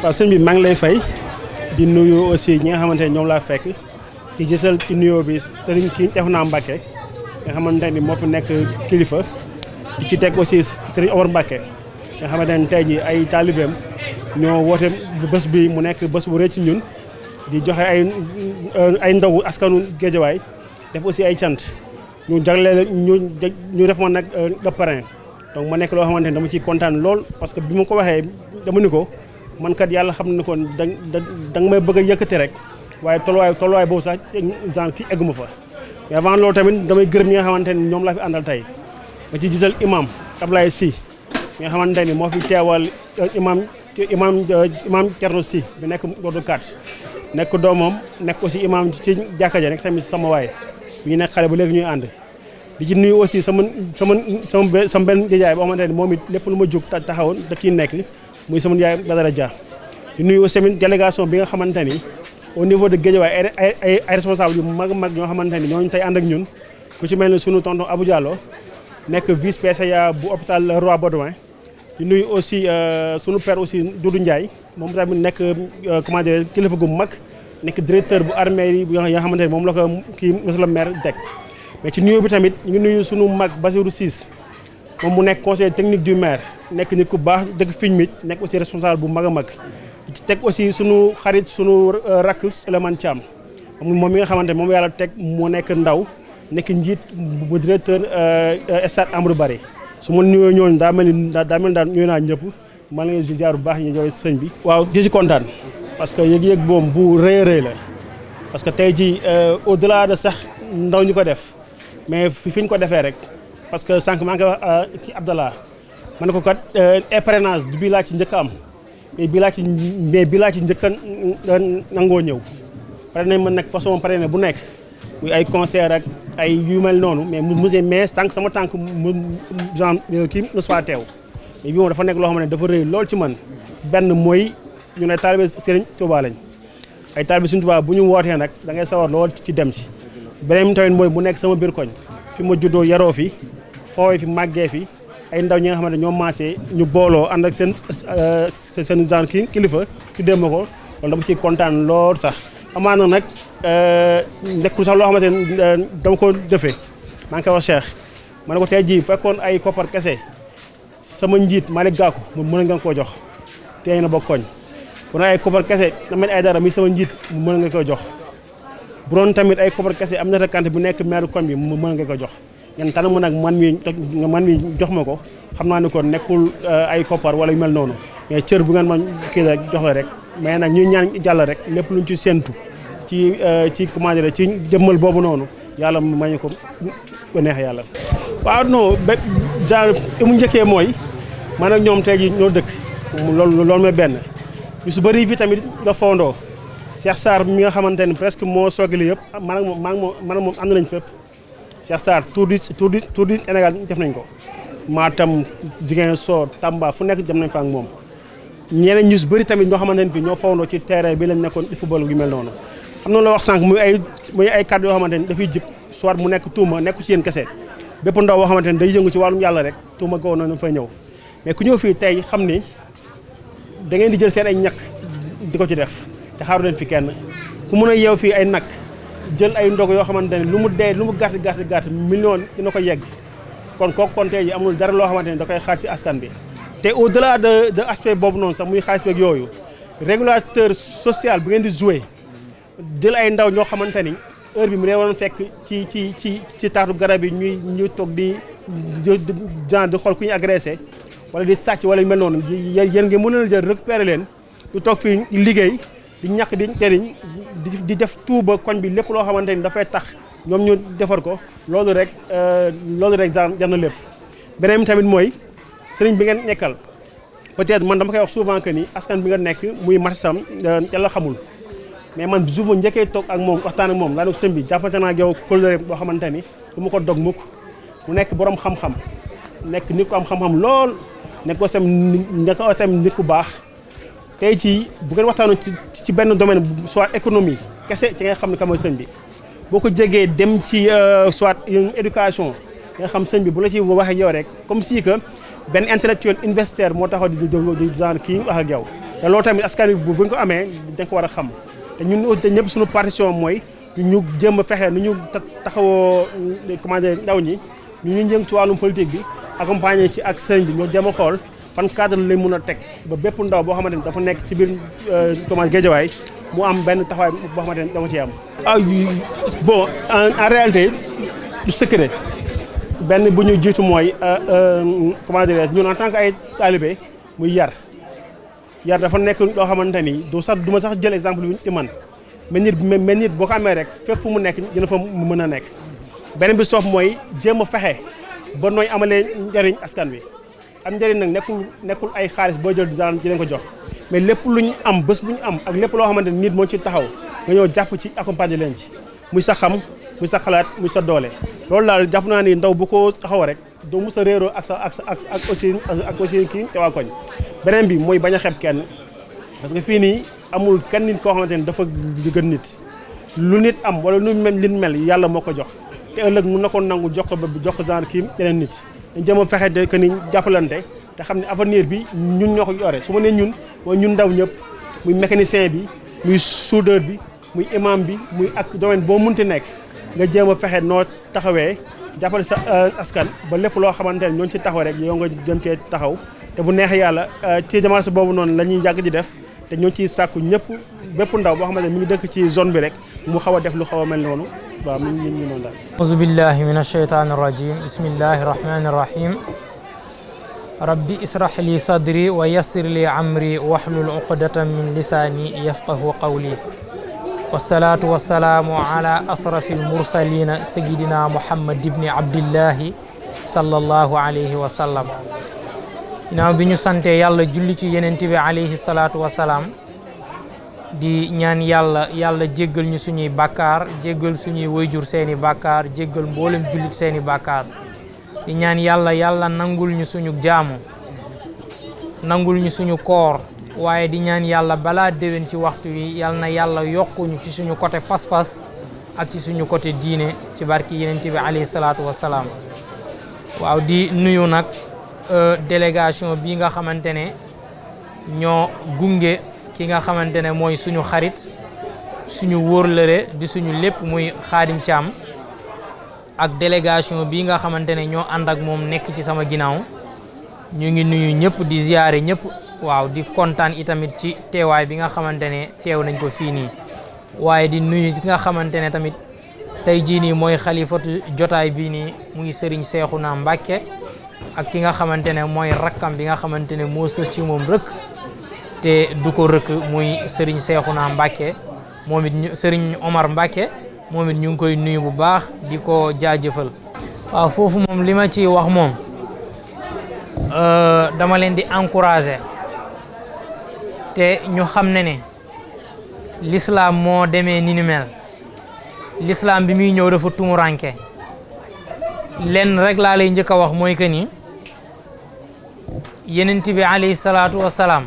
waaw sëñ bi maa ngi lay fay di nuyu aussi ñi nga xamante ne ñoom laa fekk di jëtal ci nuyoo bi sëriñ kii Cheikhouna Mbacké nga xamante ni moo fi nekk kilifa di ci teg aussi sëriñ Omar Mbacké nga xamante ne tey jii ay taalibeem ñoo woote bés bi mu nekk bés bu rëy ci ñun di joxe ay ndaw askanu Géejawaay def aussi ay cant ñu jagleel ñu def ma nag le parrain donc ma nekk loo xamante ne dama ciy kontaan lool parce que bi ma ko waxee dama ni ko man kat yàlla xam na ko da nga may bëgg a yëkkati rek waaye tolluwaay boobu sax genre kii egguma fa mais avant loolu tamit damay gërëm ñi nga xamante ni ñoom laa fi àndal tey ma ci gisal imam Ablaye Sy mi nga xamante ni moo fi teewal imam Thierno Sy bi nekk Godou 4 nekk doomam nekk aussi imam ci jàkka ja nekk tamit sama waay bi ñu nekk xale ba léegi ñuy ànd di ci nuyu aussi sama benn jaay boo xamante ni moom it lépp lu ma jóg taxawoon da ciy nekk muy sama yaay Badara Dia di nuyu aussi tamit délégation bi nga xamante ni au niveau de Guédiawaye ay responsable yu mag ñoo xamante ni ñooñu tey ànd ak ñun ku ci mel ni sunu tonton Abou Diallo nekk vice PCA bu hôpital Roi Baudouin di nuyu aussi sunu père aussi Doudou Ndiaye moom tamit nekk comment dire kilifa gu mag nekk directeur bu armée yi nga xamante ni moom la ko kii monsieur le maire teg mais ci nuyu bi tamit ñu ngi nuyu sunu mag Basirou Ciss moom mu nekk conseiller technique du maire nekk nit ku baax dëkk fiñ mit nekk aussi responsable bu mag a mag ci teg aussi sunu xarit sunu rakk Souleymane Thiam moom mi nga xamante moom yàlla teg moo nekk ndaw nekk njiit bu directeur stade Amadou Barry su ma nuyoo ñooñu daa mel ni daal ñëw naa ñëpp maa ngi leen di ziar bu baax ñu joxe sëñ bi. waaw di ci kontaan parce que yëg-yëg boom bu rëy a rëy la parce que tey jii au delà de sax ndaw ñu ko def mais fi ñu ko defee rek parce que sànq maa ngi koy wax ci Abdallah ma ne ko kat parrainage du bii laa ci njëkk am mais bii laa ci njëkk a nangoo ñëw pare nañ ma nag façon parrainé bu nekk muy ay concert ak ay yu mel noonu mais tànk sama tànk mu genre kii ne soit teew mais bii moom dafa nekk loo xam ne dafa rëy lool ci man benn mooy ñu ne taalibe Serigne Touba lañ ay taalibe Serigne Touba bu ñu wootee nag da ngay sawar lool ci dem ci beneen tamit mooy bu nekk sama biir koñ fi ma juddoo yaroo fi fooy fi màggee fi ay ndaw ñi nga xamante ñoo maasee ñu booloo ànd ak seen genre kilifa tuddee ma ko loolu dama ciy kontaan lool sax amaana nag nekkul sax loo xamante ne dama ko defee maa ngi koy wax Cheikh ma ne ko tey jii fekkoon ay koppar kese sama njiit Malick Gakou mu mën nga koo jox tey na ba koñ bu doon ay koppar kese tamit ay dara mi sama njiit mu mën nga koy jox bu doon tamit ay koppar kese am na rakante bu nekk maire koñ bi mu mën nga ko jox ñen tànn ma nag man mi jox ma ko xam naa ni kon nekkul ay koppar wala yu mel noonu mais cër bu ngeen ma kii rek joxe rek mais nag ñuy ñaan jàll rek lépp luñ ci séntu ci comment dire ci jëmmal boobu noonu yàlla may ñu ko neex yàlla. waaw non ba genre mu njëkkee mooy man ak ñoom tey jii ñoo dëkk loolu mooy benn yu su bëri fii tamit nga fondoo Cheikh Sarr mi nga xamante ne presque moo soogali yëpp man ak moom ànd nañ fépp Cheikh Sarr tour du Sénégal def nañ ko Matam Ziguinchor Tamba fu nekk dem nañ fa ak moom ñeneen ñu bëri tamit ñoo xamante ne fii ñoo fondoo ci terrain bi lañ nekkoon di football yu mel noonu xam na la wax sànq muy ay kàddu yoo xamante ne dafay jib soit mu nekk tuuma nekku ci yéen kese bépp ndaw boo xamante ne day yëngu ci wàllum yàlla rek tuuma googu noonu fay ñëw mais ku ñëw fii tey xam ni da ngeen di jël seen ay ñàkk di ko ci def te xaaru leen fi kenn ku mën a yeew fii ay nag jël ay ndog yoo xamante ne lu mu gàtt million dina ko yegg kon kooku kon tey ji amul dara loo xamante ne da koy xaar ci askan bi te au delà de aspect boobu noonu sax muy xaalis beeg yooyu régulateur social bu ngeen di jouer jël ay ndaw ñoo xamante ni heure bi mu ne waroon fekk ci taatu garab yi ñuy toog di xool ku ñu agressé wala di sàcc wala yu mel noonu yéen ngeen mën a jël récupérer leen du toog fii liggéey di ñàkk di jëriñ di def tout ba koñ bi lépp loo xamante ni dafay tax ñoom ñu defar ko loolu rek jar na lépp. beneen tamit mooy sëriñ bi ngeen nekkal peut-être man dama koy wax souvent que ni askan bi nga nekk muy marsam yàlla xamul mais man jour bu njëkkee toog ak moom waxtaan ak moom laa ne ko sëñ bi jàppante naa ak yow kóllëre boo xamante ni du ma ko dog mukk mu nekk borom xam-xam nekk nit ku am xam-xam lool nekk ko sam nit ku baax. tey jii bu ngeen waxtaanoon ci benn domaine soit économie kese ci nga xam ne ka mooy sëñ bi boo ko jegee dem ci soit éducation nga xam sëñ bi bu la ci waxee yow rek comme si que benn intellectuel universitaire moo taxaw di genre kii wax ak yow te loolu tamit askan wi bu ñu ko amee dañ ko war a xam te ñun te ñëpp suñu partition mooy ñu jéem a fexe nu ñu taxawoo comment dire ndaw ñi ñu jëm ci wàllum politique bi accompagner ci ak sëriñ bi ñoo jéem a xool fan cadre lay mën a teg ba bépp ndaw boo xamante ni dafa nekk ci biir comment Guédiawaye mu am benn taxawaay boo xamante ni dama ci am. Bon en réalité du secret benn bu ñu jiitu mooy comment dire ñun en tant que ay talibé muy yar dafa nekk loo xamante ni du ma sax jël exemple bi ci man mais nit boo ko amee rek fépp fu mu nekk dina fa mu mën a nekk. beneen bi soof mooy jéem a fexe ba nooy amalee njëriñ askan wi am njëriñ nag nekkul ay xaalis boo jël di leen ko jox mais lépp lu ñu am bés bu ñu am ak lépp loo xamante ni nit moo ci taxaw nga ñëw jàpp ci accompagner leen ci muy sa xam muy sa xalaat muy sa doole. loolu daal jàpp naa ni ndaw bu ko taxaw rek doo mës a réeroo ak aussi kii ca waa koñ. beneen bi mooy bañ a xeeb kenn parce que fii nii amul kenn nit koo xamante ni dafa gën nit lu nit am wala lu mel yàlla moo ko jox. te ëllëg mun na ko nangu jox ko genre kii yeneen nit dañ jëm a fexe de que ni jàppalante te xam ne avenir bi ñun ñoo ko yore su ma nee ñun mooy ñun ndaw ñëpp muy mécanicien bi muy soudeur bi muy imam bi muy ak domaine boo munti nekk nga jéem a fexe noo taxawee jàppale sa askan ba lépp loo xamante ne ñooñu ci taxaw rek yow nga jëm cee taxaw te bu neexee yàlla ci démarche boobu noonu la ñuy yàgg di def te ñoo ciy sàkku ñëpp bépp ndaw boo xamante ne mi ngi dëkk ci zone bi rek mu xaw a def lu xaw a mel noonu. waaw mi ngi noonu daal. auzu billahi min ashaytaani rajim bismillahi rahmani rahim rabbi israh li sadri wa yassir li amri wahlul uqdatan min lisaani yafqahu qawli wasalaatu wasalaamu ala asrafi almursalina sayidina muhammad ibni abdillahi sallallahu alayhi wa sallam. ginnaaw bi ñu sante yàlla julli ci yenente bi alayhi salaatu wasalaam di ñaan yàlla jéggal ñu suñuy bàkkaar jéggal suñuy wayjur seeni bàkkaar jéggal mboolem jullit seeni bàkkaar di ñaan yàlla nangul ñu suñu jaamu nangul ñu suñu koor waaye di ñaan yàlla balaa déwén ci waxtu wi yàlla na yàlla yokkuñu ci suñu côté pas-pas ak ci suñu côté diine ci barki yenent bi alayhi salaatu wassalaam. waaw di nuyu nag délégation bi nga xamante ne ñoo gunge ki nga xamante ne mooy suñu xarit suñu wóorlëre di suñu lépp muy Xaadim Caam ak délégation bi nga xamante ne ñoo ànd ak moom nekk ci sama ginnaaw ñu ngi nuyu ñëpp di ziyaare ñëpp waaw di kontaan itamit ci teewaay bi nga xamante ne teew nañ ko fii nii waaye di nuyu ki nga xamante ne tamit tey jii nii mooy xalifatu jotaay bii nii muy Serigne Cheikhouna Mbacké ak ki nga xamante ne mooy rakkam bi nga xamante ne moo sës ci moom rëkk te du ko rëkk muy Serigne Cheikhouna Mbacké moom it Serigne Omar Mbacké moom it ñu ngi koy nuyu bu baax di ko jaajëfal. waaw foofu moom li ma ci wax moom dama leen di encourager te ñu xam ne l'islam moo demee ni mel l'islam bi muy ñëw dafa tumuranke lenn rek laa lay njëkk a wax mooy que ni yenent bi alayhi salaatu wassalaam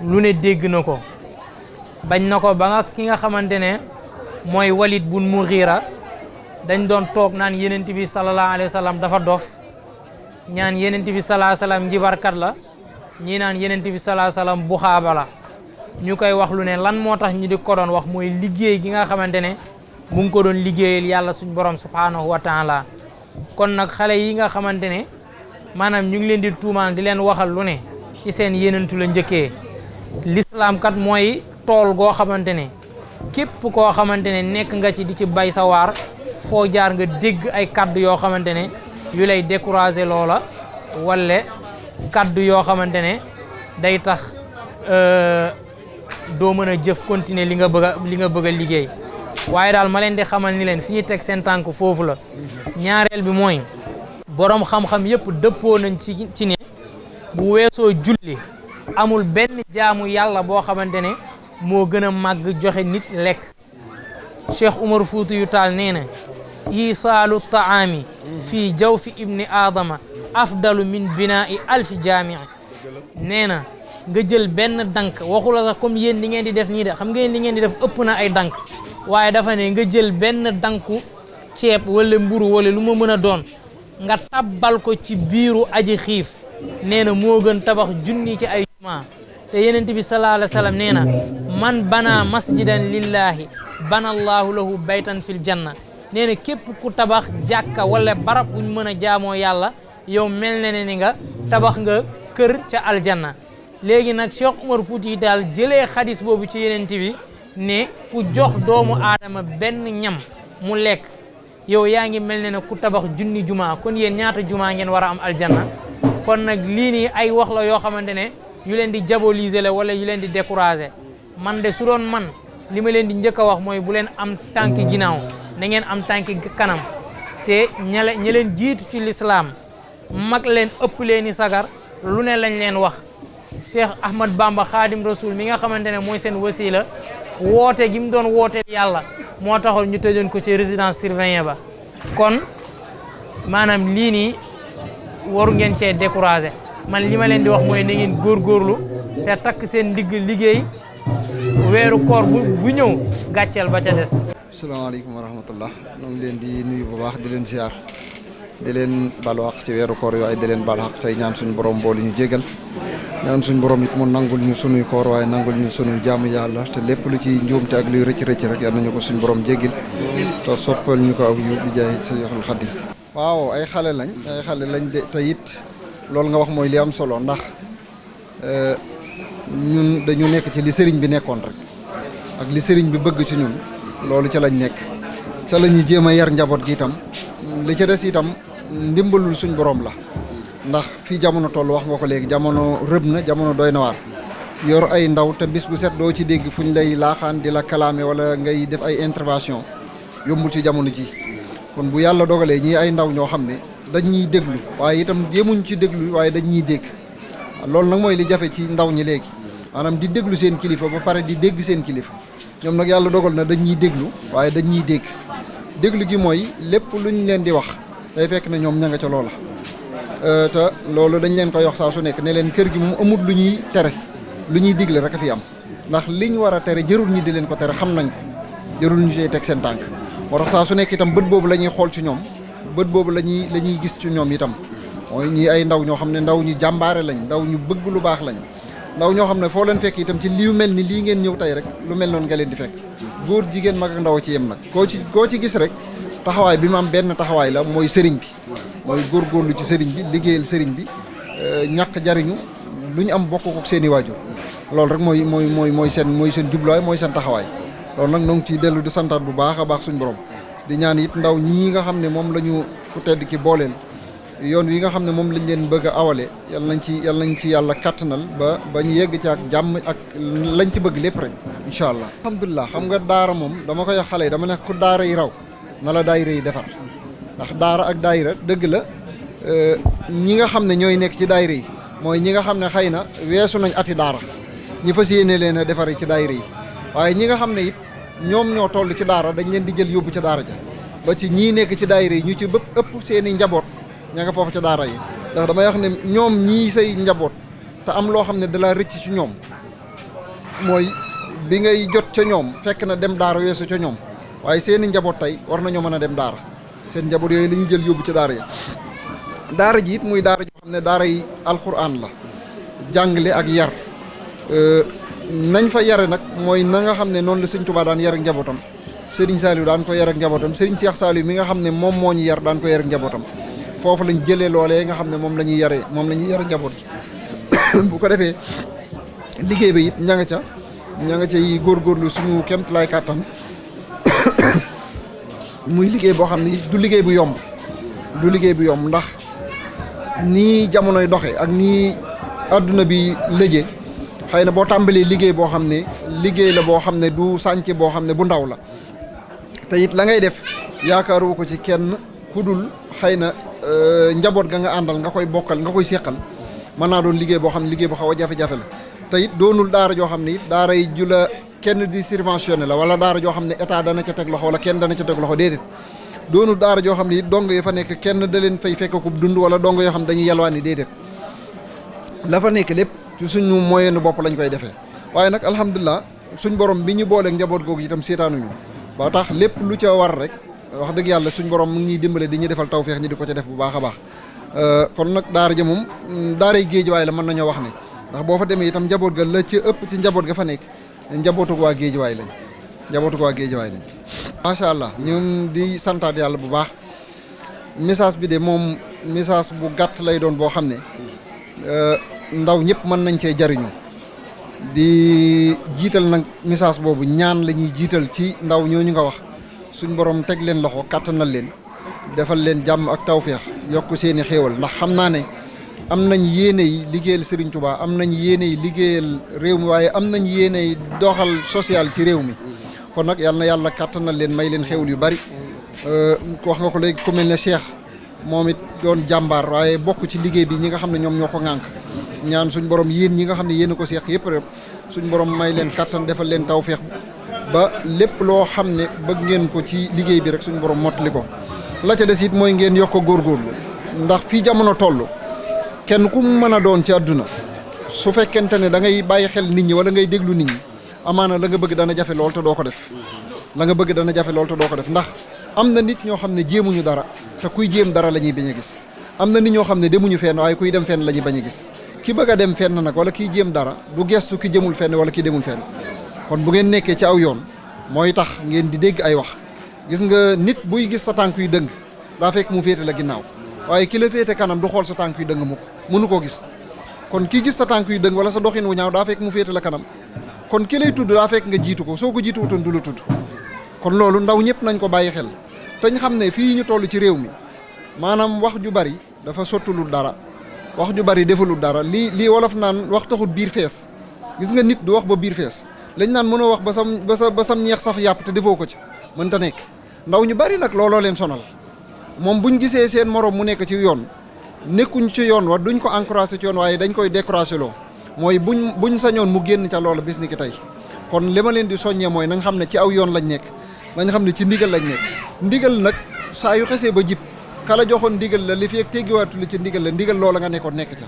lu ne dégg na ko bañ na ko ba nga ki nga xamante ne mooy Walid bun Mughira dañ doon toog naan yenent bi sallallahu alayhi wa sallam dafa dof ñaan yenent bi sallallahu alayhi wa sallam njibarkat la ñii naan yenent bi sallallahu alayhi wa sallam buxaaba la ñu koy wax lu ne lan moo tax ñu di ko doon wax mooy liggéey gi nga xamante ne mu ngi ko doon liggéeyal yàlla suñ borom subhanahu wa taala kon nag xale yi nga xamante ne maanaam ñu ngi leen di tuumaan di leen waxal lu ne ci seen yenentu la njëkkee l'islam kat mooy tool goo xamante ne képp koo xamante ne nekk nga ci di ci bay sa waar foo jaar nga dégg ay kaddu yoo xamante ne yu lay décourager loola wala kaddu yoo xamante ne day tax doo mën a jëf continuer li nga bëgg a liggéey waaye daal ma leen di xamal ni leen fi ñuy teg seen tànk foofu la. ñaareel bi mooy borom xam-xam yëpp dëppoo nañ ci ne bu weesoo julli amul benn jaamu yàlla boo xamante ne moo gën a màgg joxe nit lekk. Cheikh Umar Fuutiyu Taal nee na isaalu taami fii jawfi ibni aadama afdalu min binaa'i alfi jaamii nee na nga jël benn dank waxu la sax comme yéen li ngeen di def nii de xam ngeen li ngeen di def ëpp na ay dank waaye dafa ne nga jël benn danku ceeb wala mburu wala lu ma mën a doon nga tabbal ko ci biiru aji xiif nee na moo gën tabax junni ci ay jumaa te yenent bi sallallahu alayhi wa sallam nee na man bana masjidan lillahi bana allahu lahu baytan fil janna nee na képp ku tabax jàkka wala barab buñ mën a jaamoo yàlla yow mel na ne ni nga tabax nga kër ca aljanna. léegi nag Cheikh Omar Fouti daal jëlee xadis boobu ci yenent bi ne ku jox doomu aadama benn ñam mu lekk yow yaa ngi mel ne ne ku tabax junni jumaa kon yéen ñaata jumaa ngeen war a am aljanna. kon nag lii nii ay wax la yoo xamante ne yu leen di diaboliser la wala yu leen di décourager man de su doon man li ma leen di njëkk a wax mooy bu leen am tànki ginnaaw na ngeen am tànki kanam te ña leen jiitu ci lislaam mag leen ëpp leen i sagar lu ne lañ leen wax. Cheikh Ahmad Bamba Khadim Rasoul mi nga xamante ne mooy seen wasila woote gi mu doon wooteel yàlla moo taxoon ñu tëjoon ko ci résidence surveillée ba kon maanaam lii nii waru ngeen cee découragé man li ma leen di wax mooy na ngeen góorgóorlu te takk seen ndigg liggéey weeru koor bu ñëw gàcceel ba ca des. asalaamaaleykum wa rahmatullah ñoo ngi leen di nuyu bu baax di leen ziar di leen balu xaq ci weeru koor waaye di leen balu xaq tey ñaan suñu borom boolu ñu jégal ñaan suñu borom it mu nangul ñu sunuy koor waaye nangul ñu sunuy jaamu yàlla te lépp lu ci njuumte ak luy rëcc rek yal nañu ko suñu borom jéggil te soppal ñu ko aw yu bi jaay Seexul Xadiim. waaw ay xale lañ de te it loolu nga wax mooy li am solo ndax ñun dañu nekk ci li sëriñ bi nekkoon rek ak li sëriñ bi bëgg ci ñun loolu ca lañ nekk ca la ñuy jéem a yar njaboot gi itam li ca des itam ndimbalul suñ borom la ndax fii jamono toll wax nga ko léegi jamono rëb na jamono doy na waar yor ay ndaw te bis bu set doo ci dégg fu ñu lay laaxaan di la kalaame wala ngay def ay intervention yombul ci jamono ji kon bu yàlla dogalee ñii ay ndaw ñoo xam ne dañ ñuy déglu waaye itam jéemuñ ci déglu waaye dañ ñuy dégg loolu nag mooy li jafe ci ndaw ñi léegi maanaam di déglu seen kilifa ba pare di dégg seen kilifa ñoom nag yàlla dogal na dañ ñuy déglu waaye dañ ñuy dégg déglu gi mooy lépp luñ leen di wax day fekk ne ñoom ña nga ca loola te loolu dañ leen koy wax saa su nekk ne leen kër gi moom amul lu ñuy tere lu ñuy digle rek a fi am ndax liñ war a tere jërul ñi di leen ko tere xam nañ ko jërul ñu see teg seen tànk moo tax saa su nekk itam bët boobu la ñuy xool ci ñoom bët boobu la ñuy gis ci ñoom itam mooy ñii ay ndaw ñoo xam ne ndaw ñu jàmbaare lañ ndaw ñu bëgg lu baax lañ ndaw ñoo xam ne foo leen fekk itam ci li mel ni lii ngeen ñëw tey rek lu mel noonu nga leen di fekk góor jigéen mag ak ndaw ci yem nag koo ci gis rek taxawaay bi mu am benn taxawaay la mooy sëriñ bi mooy góorgóorlu ci sëriñ bi liggéeyal sëriñ bi ñàkk jariñu lu ñu am bokk ko seen i waajur loolu rek mooy seen jubluwaay mooy seen taxawaay loolu nag noo ngi ciy dellu di santaat bu baax a baax suñu borom di ñaan it ndaw ñii nga xam ne moom la ñu ku tedd ki booleel yoon wi nga xam ne moom lañ leen bëgg a awale yàlla nañ ci yàlla kattanal ba ñu yegg ci ak jàmm ak lañ ci bëgg lépp rek incha allah. alhamdulilah xam nga daara moom dama koy wax xale yi dama ne ku daara yi raw na la daayira yi defar ndax daara ak daayira dëgg la ñi nga xam ne ñooy nekk ci daayira yi mooy ñi nga xam ne xëy na weesu nañ ati daara ñi fas yéene leen a defar ci daayira yi waaye ñi nga xam ne it ñoom ñoo toll ci daara dañ leen di jël yóbbu ca daara ja ba ci ñii nekk ci daayira yi ñu ci ëpp seen i njaboot ña nga foofu ca daara yi ndax damay wax ne ñoom ñii say njaboot te am loo xam ne dalaa rëcc ci ñoom mooy bi ngay jot ca ñoom fekk na dem daara weesu ca ñoom waaye seen i njaboot tey war nañoo mën a dem daara seen njaboot yooyu la ñuy jël yóbbu ca daara yi daara ji it muy daara joo xam ne daara yi alxuraan la jàngale ak yar nañ fa yare nag mooy na nga xam ne noonu la sëñ Tuubaa daan yar ak njabootam Serigne Saliou daan ko yar ak njabootam Serigne Cheikh Saliou mi nga xam ne moom moo ñu yar daan ko yar ak njabootam foofu lañ jëlee loolee nga xam ne moom la ñuy yare moom la ñuy yar ak njaboot bu ko defee liggéey bi it ña nga ca yi góorgóorlu suñu kemt lay kàttan muy liggéey boo xam ne du liggéey bu yomb ndax nii jamonoy doxe ak nii adduna bi lëje xëy na boo tàmbalee liggéey boo xam ne liggéey la boo xam ne du sànc boo xam ne bu ndaw la te it la ngay def yaakaaru ko ci kenn ku dul xëy na njaboot ga nga àndal nga koy bokkal nga koy seqal mën naa doon liggéey boo xam ne liggéey bu xaw a jafe-jafe la te it doonul daara joo xam ne it daara yi ju la kenn di subventionné la wala daara joo xam ne état dana ca teg loxo wala kenn dana ca teg loxo déedéet doonul daara joo xam ne it dong yi fa nekk kenn da leen fay fekk ko dund wala dong yoo xam dañuy yalwaani déedéet la fa nekk lépp ci suñu moyenu bopp lañ koy defee waaye nag alhamdulilah suñ borom bi ñu booleeg njaboot googu itam seetaanuñu ba tax lépp lu ca war rek wax dëgg yàlla suñ borom mu ngi ñuy dimbale di ñu defal tawfeex ñi di ko ca def bu baax a baax kon nag daara ja moom daaray géej waaye la mën nañoo wax ne ndax boo fa demee itam njaboot ga la ci ëpp ci njaboot ga fa nekk njabootu waa Géejawaay lañ macha allah ñu di santaat yàlla bu baax message bi de moom message bu gàtt lay doon boo xam ne ndaw ñëpp mën nañ cee jariñu di jiital nag message boobu ñaan la ñuy jiital ci ndaw ñooñu nga wax suñ borom teg leen loxo kàttanal leen defal leen jàmm ak tawféex yokk seeni xéewal ndax xam naa ne am nañ yéene yi liggéeyal Serigne Touba am nañ yéene yi liggéeyal réew mi waaye am nañ yéene yi doxal social ci réew mi kon nag yal na yàlla kàttanal leen may leen xéewal yu bari wax nga ko léegi ku mel ne Cheikh moom it doon jàmbaar waaye bokk ci liggéey bi ñi nga xam ne ñoom ñoo ko ŋànk ñaan suñ borom yéen ñi nga xam ne yéen a ko seex yëpp rek suñ borom may leen kàttan defal leen tawféex ba lépp loo xam ne bëgg ngeen ko ci liggéey bi rek suñ borom mottali ko la ca des it mooy ngeen yokk ko góorgóorlu ndax fii jamono toll kenn ku mën a doon ci àdduna su fekkente ne da ngay bàyyi xel nit ñi wala ngay déglu nit ñi amaana la nga bëgg dana jafe lool te doo ko def ndax am na nit ñoo xam ne jéemuñu dara te kuy jéem dara la ñuy bañ a gis am na nit ñoo xam ne demuñu fenn waaye kuy dem fenn la ñuy bañ a gis ki bëgg a dem fenn nag wala kiy jéem dara du gestu ki jëmul fenn wala ki demul fenn kon bu ngeen nekkee ci aw yoon mooy tax ngeen di dégg ay wax gis nga nit buy gis sa tànk yu dëng daa fekk mu féete la ginnaaw waaye ki la féete kanam du xool sa tànk yu dëng mu ko mënu koo gis kon ki gis sa tànk yu dëng wala sa doxin wu ñaaw daa fekk mu féete la kanam kon ki lay tudd daa fekk nga jiitu ko soo ko jiitu wutoon du la tudd kon loolu ndaw ñëpp nañ ko bàyyi xel te ñu xam ne fii ñu toll ci réew mi maanaam wax ju bari dafa sottulul dara wax ju bari defalul dara lii wolof naan wax taxut biir fees gis nga nit du wax ba biir fees lañ naan mënoo wax ba sam ñeex saf yàpp te defoo ko ci mënta nekk ndaw ñu bari nag looloo leen sonal moom buñ gisee seen morom mu nekk ci yoon nekkuñ ci yoon wa duñ ko encouragé ci yoon waaye dañ koy découragé loo mooy buñ sañoon mu génn ca loola bis ni ki tey kon li ma leen di soññee mooy na nga xam ne ci aw yoon lañ nekk nañ xam ne ci ndigal lañ nekk ndigal nag saa yu xesee ba jib kala joxoon ndigal la li fi teggiwaatu li ci ndigal la ndigal loola nga nekkoon nekk ca